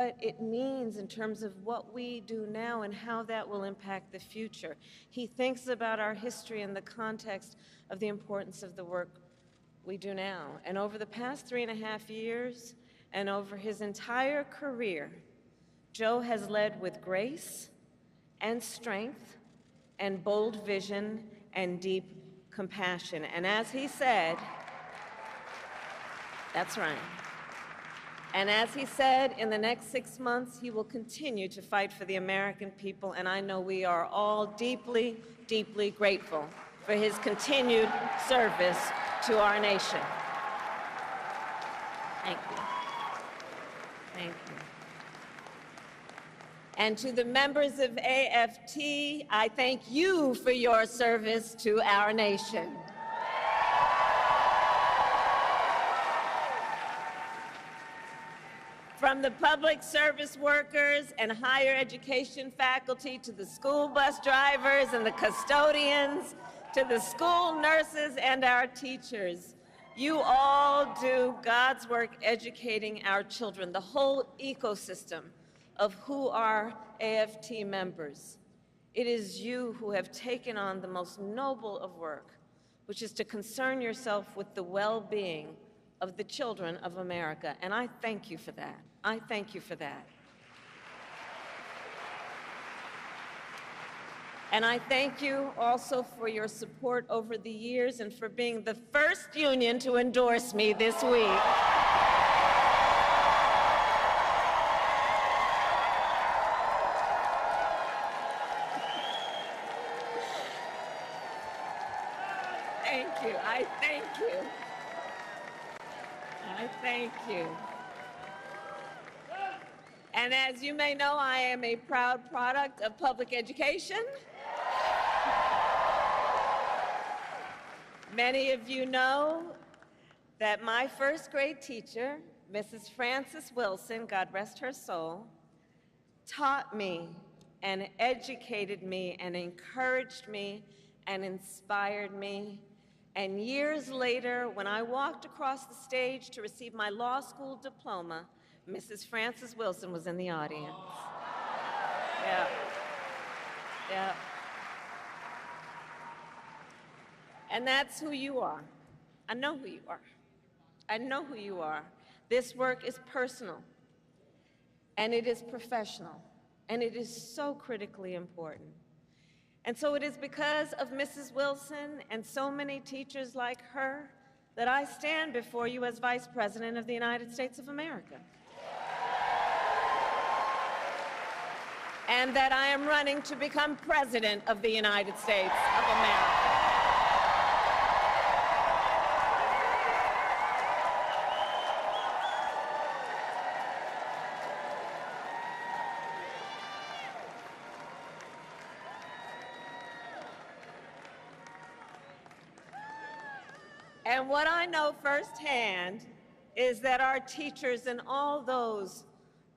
what it means in terms of what we do now and how that will impact the future. He thinks about our history in the context of the importance of the work we do now. And over the past 3.5 years, and over his entire career, Joe has led with grace and strength and bold vision and deep compassion. And as he said, that's right. And as he said, in the next 6 months, he will continue to fight for the American people, and I know we are all deeply, deeply grateful for his continued service to our nation. Thank you. Thank you. And to the members of AFT, I thank you for your service to our nation. From the public service workers and higher education faculty to the school bus drivers and the custodians, to the school nurses and our teachers, you all do God's work educating our children, the whole ecosystem of who are AFT members. It is you who have taken on the most noble of work, which is to concern yourself with the well-being of the children of America, and I thank you for that. I thank you for that. And I thank you also for your support over the years and for being the first union to endorse me this week. Thank you. I thank you. I thank you. And as you may know, I am a proud product of public education. Many of you know that my first grade teacher, Mrs. Frances Wilson, God rest her soul, taught me and educated me and encouraged me and inspired me. And years later, when I walked across the stage to receive my law school diploma, Mrs. Frances Wilson was in the audience. Yeah. Yeah. And that's who you are. I know who you are. I know who you are. This work is personal, and it is professional, and it is so critically important. And so it is because of Mrs. Wilson and so many teachers like her that I stand before you as Vice President of the United States of America. And that I am running to become President of the United States of America. And what I know firsthand is that our teachers and all those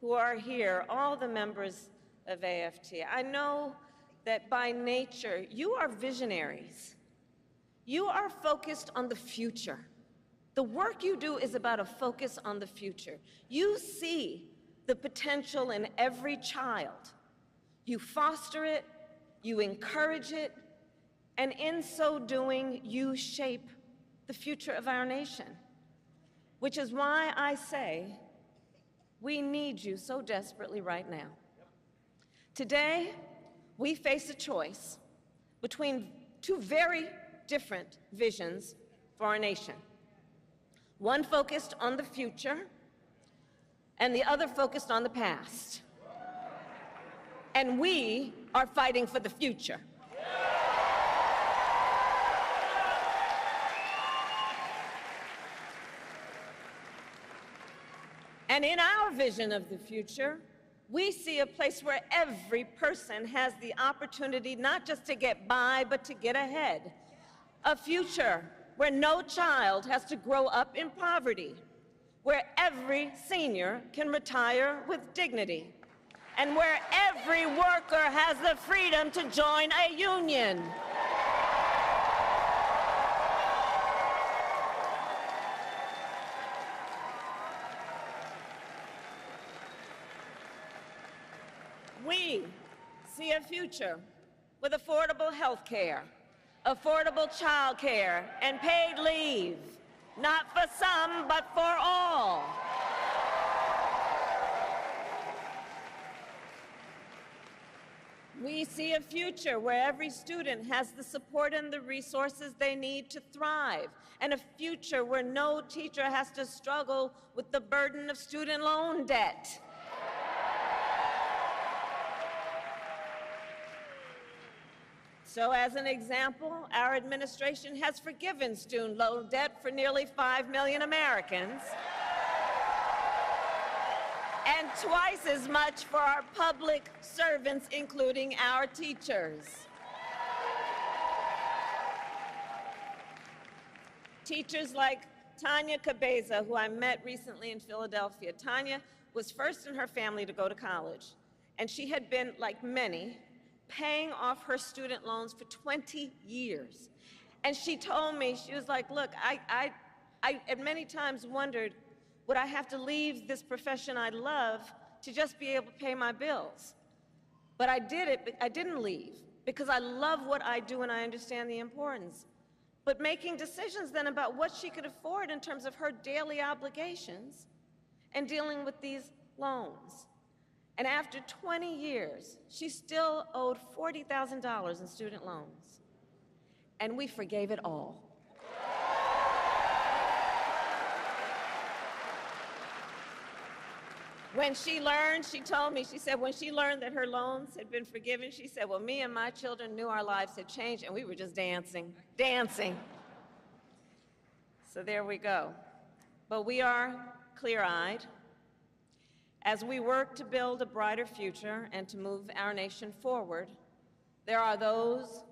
who are here, all the members of AFT, I know that by nature, you are visionaries. You are focused on the future. The work you do is about a focus on the future. You see the potential in every child. You foster it, you encourage it, and in so doing, you shape the future of our nation, which is why I say we need you so desperately right now. Today, we face a choice between two very different visions for our nation. One focused on the future, and the other focused on the past. And we are fighting for the future. And in our vision of the future, we see a place where every person has the opportunity not just to get by, but to get ahead. A future where no child has to grow up in poverty, where every senior can retire with dignity, and where every worker has the freedom to join a union. We see a future with affordable health care, affordable child care, and paid leave, not for some, but for all. We see a future where every student has the support and the resources they need to thrive, and a future where no teacher has to struggle with the burden of student loan debt. So as an example, our administration has forgiven student loan debt for nearly 5 million Americans, and twice as much for our public servants, including our teachers. Teachers like Tanya Cabeza, who I met recently in Philadelphia. Tanya was first in her family to go to college, and she had been, like many, paying off her student loans for 20 years. And she told me, she was like, look, I at many times wondered, would I have to leave this profession I love to just be able to pay my bills? But I did it, but I didn't leave because I love what I do and I understand the importance. But making decisions then about what she could afford in terms of her daily obligations and dealing with these loans. And after 20 years, she still owed $40,000 in student loans. And we forgave it all. When she learned, she told me, she said, when she learned that her loans had been forgiven, she said, well, me and my children knew our lives had changed, and we were just dancing, dancing. So there we go. But we are clear-eyed as we work to build a brighter future and to move our nation forward. There are those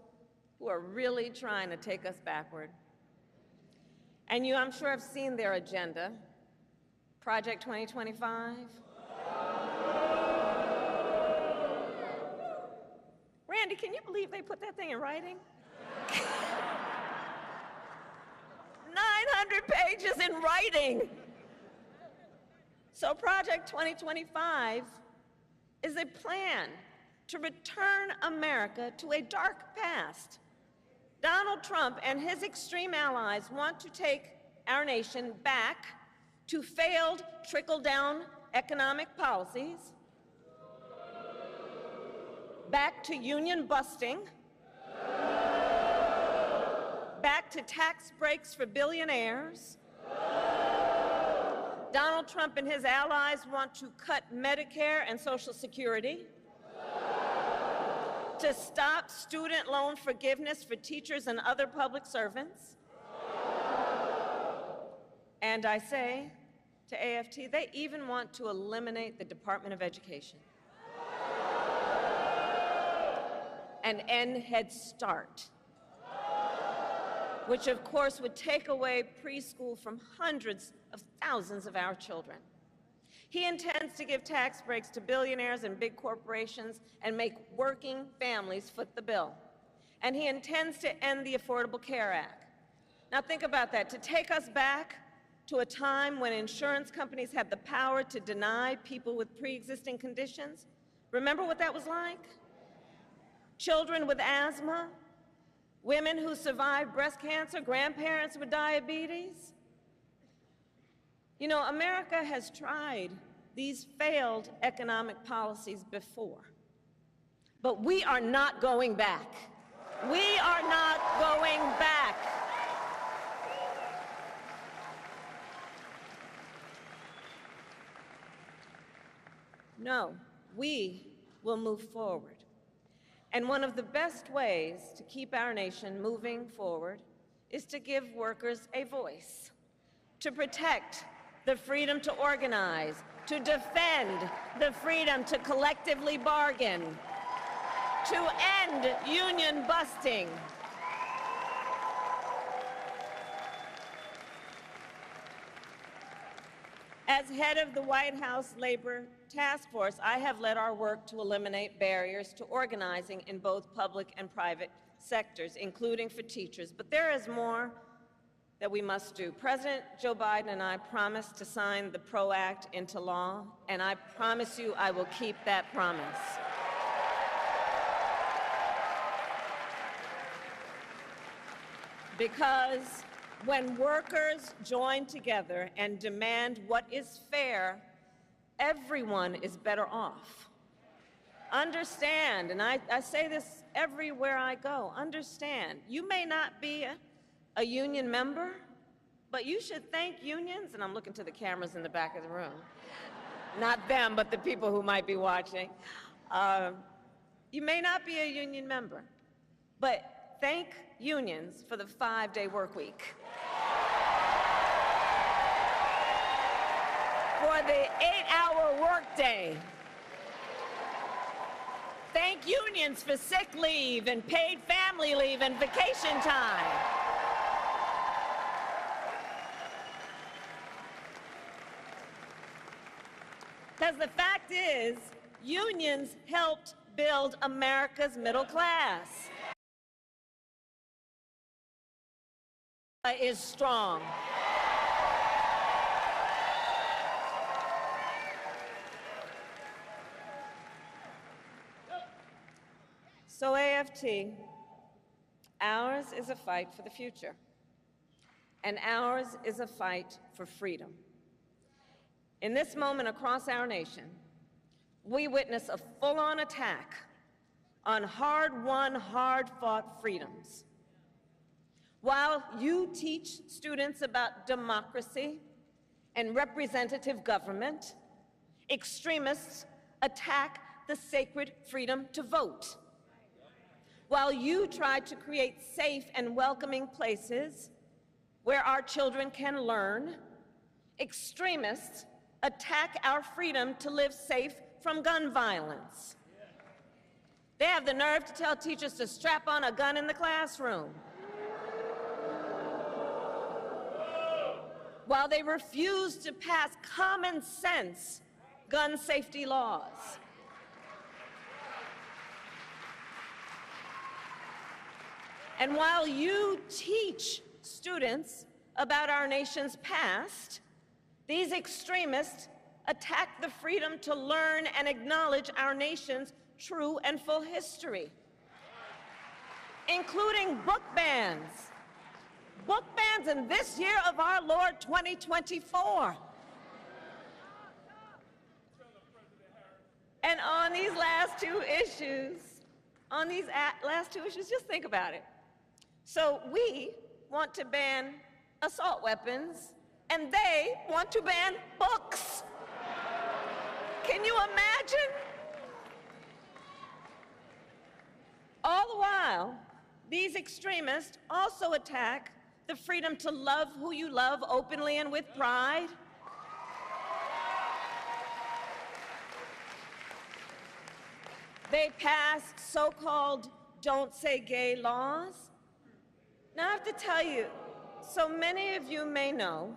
who are really trying to take us backward. And you, I'm sure, have seen their agenda, Project 2025. Randy, can you believe they put that thing in writing? 900 pages in writing. So Project 2025 is a plan to return America to a dark past. Donald Trump and his extreme allies want to take our nation back to failed trickle-down economic policies, back to union busting, back to tax breaks for billionaires. Donald Trump and his allies want to cut Medicare and Social Security, to stop student loan forgiveness for teachers and other public servants. And I say to AFT, they even want to eliminate the Department of Education and end Head Start, which of course would take away preschool from hundreds of thousands of our children. He intends to give tax breaks to billionaires and big corporations and make working families foot the bill. And he intends to end the Affordable Care Act. Now think about that, to take us back to a time when insurance companies had the power to deny people with pre-existing conditions. Remember what that was like? Children with asthma, women who survived breast cancer, grandparents with diabetes. You know, America has tried these failed economic policies before, but we are not going back. We are not going back. No, we will move forward. And one of the best ways to keep our nation moving forward is to give workers a voice, to protect the freedom to organize, to defend the freedom to collectively bargain, to end union busting. As head of the White House Labor Task Force, I have led our work to eliminate barriers to organizing in both public and private sectors, including for teachers. But there is more that we must do. President Joe Biden and I promised to sign the PRO Act into law, and I promise you I will keep that promise. Because when workers join together and demand what is fair, everyone is better off. Understand, and I say this everywhere I go, understand, you may not be a union member, but you should thank unions, and I'm looking to the cameras in the back of the room. Not them, but the people who might be watching. You may not be a union member, but thank unions for the 5-day work week. For the 8-hour workday. Thank unions for sick leave and paid family leave and vacation time. Because the fact is, unions helped build America's middle class. Is strong. So AFT, ours is a fight for the future, and ours is a fight for freedom. In this moment across our nation, we witness a full-on attack on hard-won, hard-fought freedoms. While you teach students about democracy and representative government, extremists attack the sacred freedom to vote. While you try to create safe and welcoming places where our children can learn, extremists attack our freedom to live safe from gun violence. They have the nerve to tell teachers to strap on a gun in the classroom, while they refuse to pass common sense gun safety laws. And while you teach students about our nation's past, these extremists attack the freedom to learn and acknowledge our nation's true and full history, including book bans. Book bans in this year of our Lord 2024. And on these last two issues, just think about it. So we want to ban assault weapons, and they want to ban books. Can you imagine? All the while, these extremists also attack the freedom to love who you love openly and with pride. They pass so-called don't say gay laws. Now I have to tell you, so many of you may know,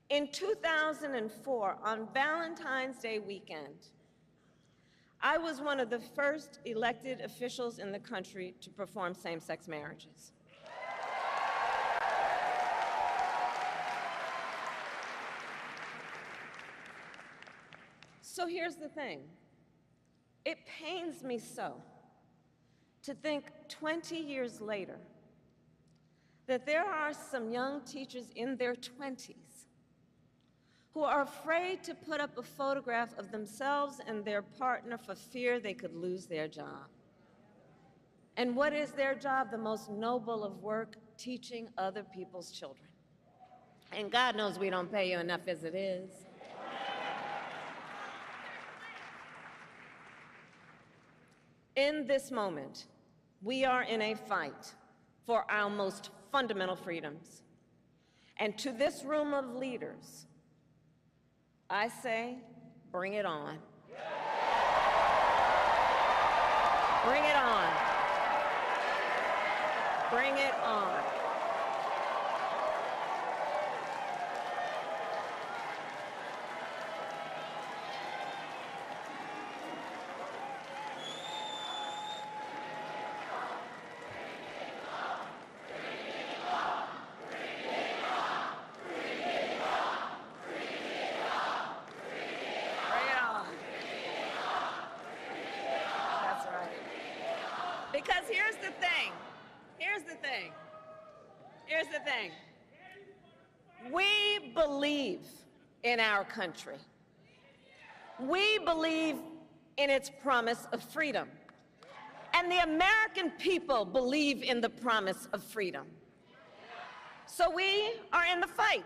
in 2004, on Valentine's Day weekend, I was one of the first elected officials in the country to perform same-sex marriages. So here's the thing. It pains me so to think 20 years later that there are some young teachers in their 20s who are afraid to put up a photograph of themselves and their partner for fear they could lose their job. And what is their job? The most noble of work, teaching other people's children. And God knows we don't pay you enough as it is. In this moment, we are in a fight for our most fundamental freedoms. And to this room of leaders, I say, bring it on. Bring it on. Bring it on. Because here's the thing. Here's the thing. We believe in our country. We believe in its promise of freedom. And the American people believe in the promise of freedom. So we are in the fight.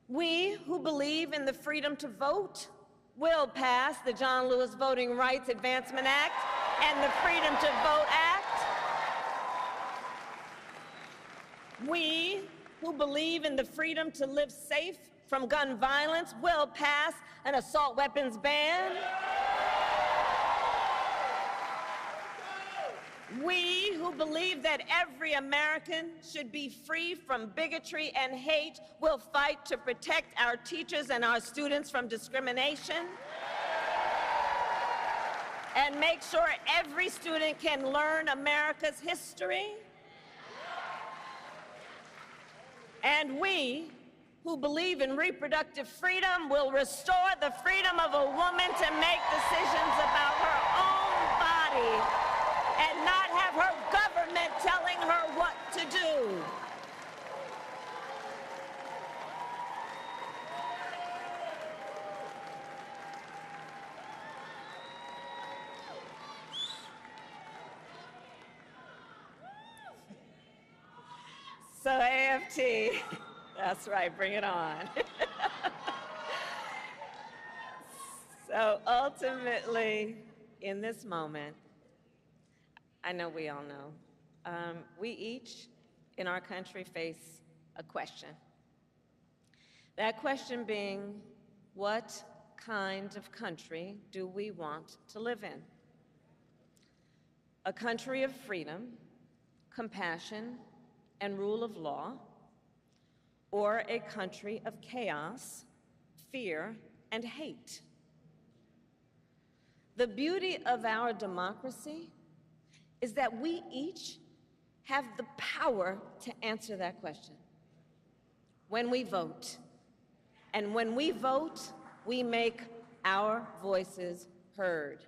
We who believe in the freedom to vote will pass the John Lewis Voting Rights Advancement Act and the Freedom to Vote Act. We who believe in the freedom to live safe from gun violence will pass an assault weapons ban. We who believe that every American should be free from bigotry and hate will fight to protect our teachers and our students from discrimination and make sure every student can learn America's history. And we who believe in reproductive freedom will restore the freedom of a woman to make decisions about her own body and not have her government telling her what to do. So AFT, that's right, bring it on. So ultimately, in this moment, I know we all know, we each in our country face a question. That question being, what kind of country do we want to live in? A country of freedom, compassion, and rule of law, or a country of chaos, fear, and hate? The beauty of our democracy is that we each have the power to answer that question when we vote. And when we vote, we make our voices heard.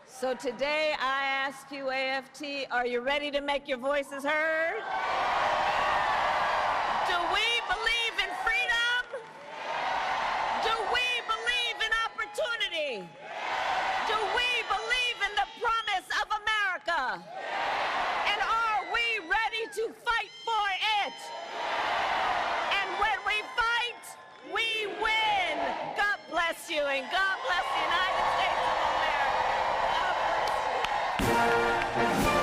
So today I ask you, AFT, are you ready to make your voices heard? Do we believe in freedom? Do we believe in opportunity? Do we believe in the promise of America? And are we ready to fight for it? And when we fight, we win. God bless you, and God bless the United States of America. God bless you.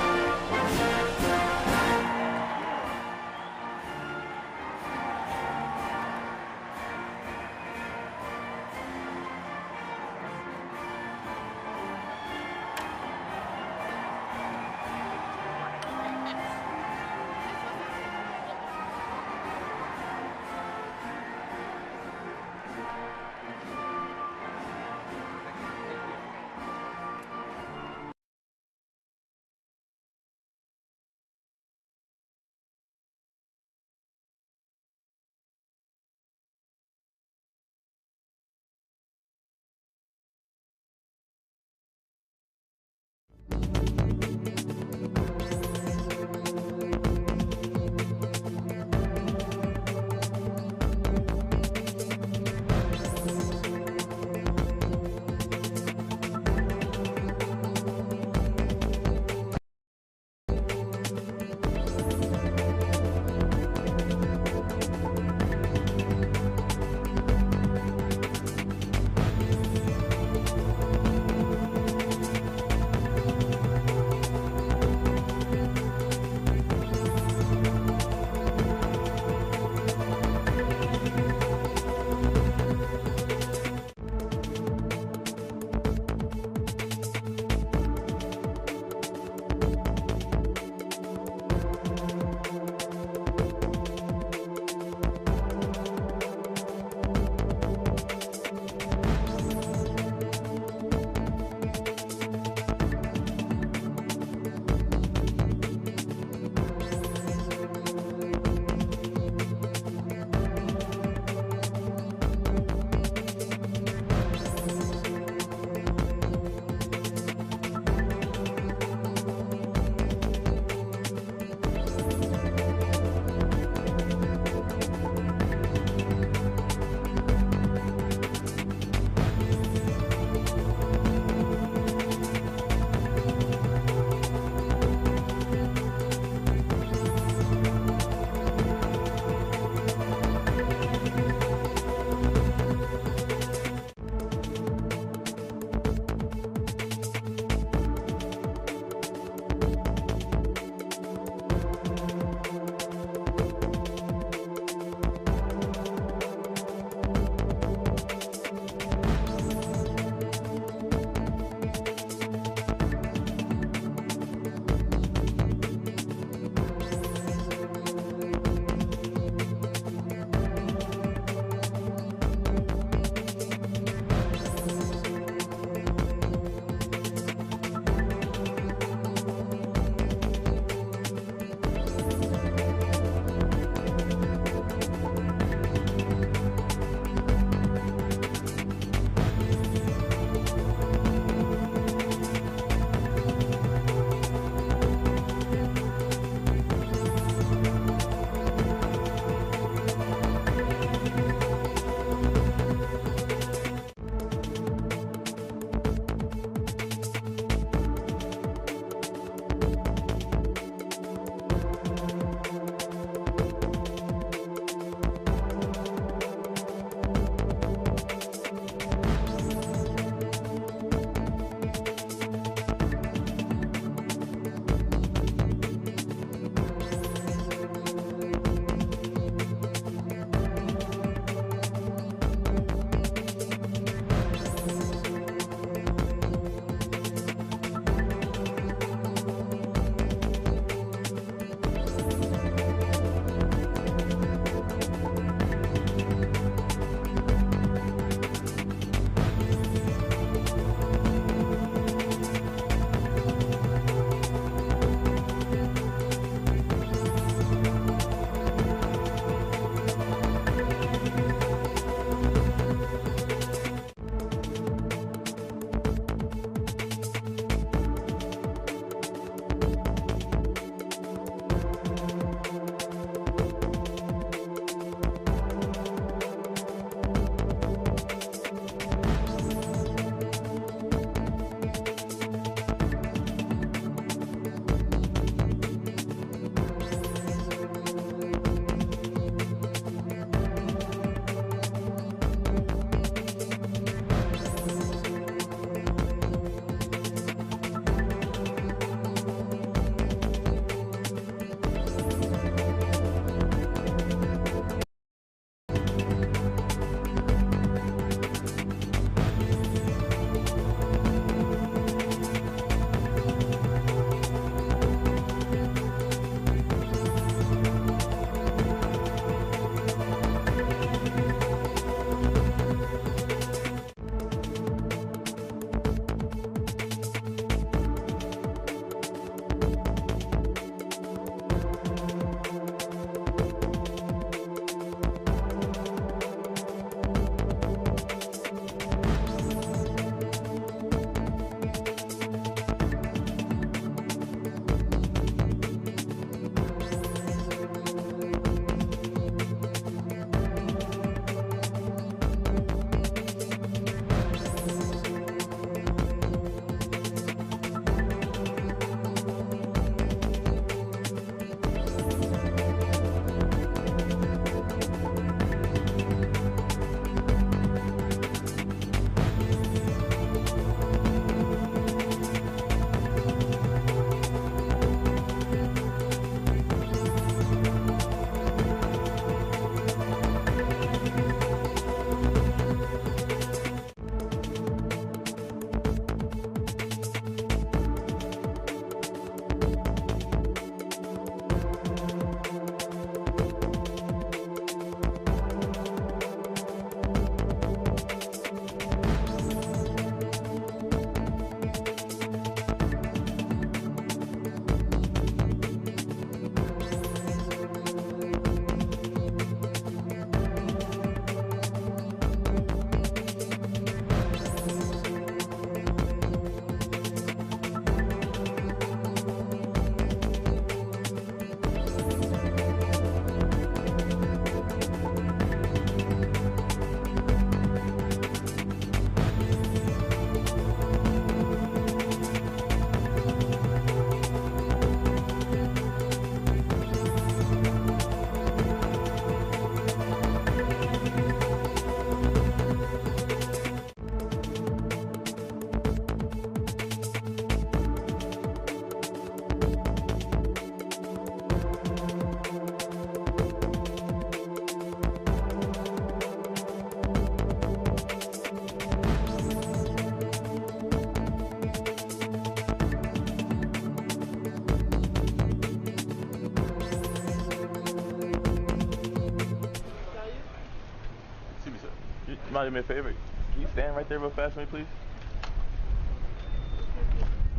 mind doing me a favor? Can you stand right there real fast for me, please?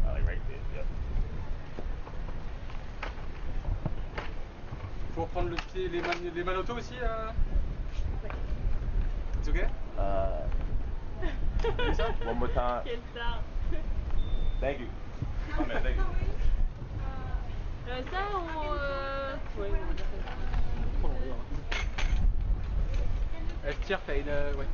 Like right there, yep. Faut reprendre le pied, les manottos aussi It's okay? One more time. Thank you. Oh, man, thank you. Ça ou... Elle tire, t'as une... ouais.